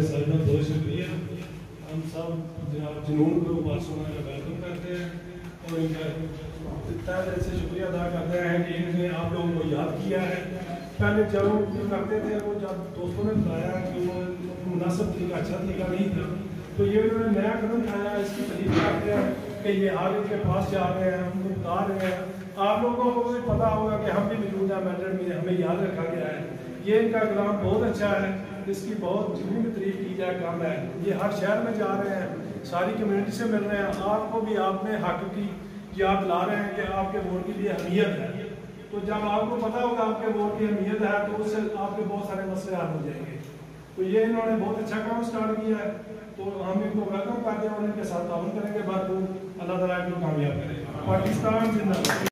ہیں سائدہ، بہت شکریہ. ہم سب جناب جنون کو بارسلونا کا ویلکم کرتے ہیں اور ان کا تہ دل سے شکریہ ادا کرتے ہیں کہ انہوں نے آپ لوگوں کو یاد کیا ہے. پہلے جب وہ کرتے تھے وہ جب دوستوں نے بتایا کہ وہ مناسب طریقہ اچھا طریقہ نہیں تھا تو یہ انہوں نے نیا قدم اٹھایا. اس کی تعریف کرتے ہیں کہ یہ آج ان کے پاس جا رہے ہیں، ہم کو بتا رہے ہیں. آپ لوگوں کو بھی پتا ہوگا کہ ہم بھی موجود ہیں میڈرڈ میں، ہمیں یاد رکھا گیا ہے. یہ ان کا اقدام بہت اچھا ہے، اس کی بہت جتنی بھی تعریف کی جائے کام ہے. یہ ہر شہر میں جا رہے ہیں، ساری کمیونٹی سے مل رہے ہیں. آپ کو بھی آپ نے حق کی یاد لا رہے ہیں کہ آپ کے ووٹ کی بھی اہمیت ہے. تو جب آپ کو پتا ہوگا آپ کے ووٹ کی اہمیت ہے تو اس سے آپ کے بہت سارے مسئلے حل ہو جائیں گے. تو یہ انہوں نے بہت اچھا کام سٹارٹ کیا ہے، تو ہم ان کو ویلکم کرتے ہیں اور ان کے ساتھ تعاون کریں گے. بھرپور. اللہ تعالیٰ ان کو کامیاب کرے. پاکستان زندہ باد.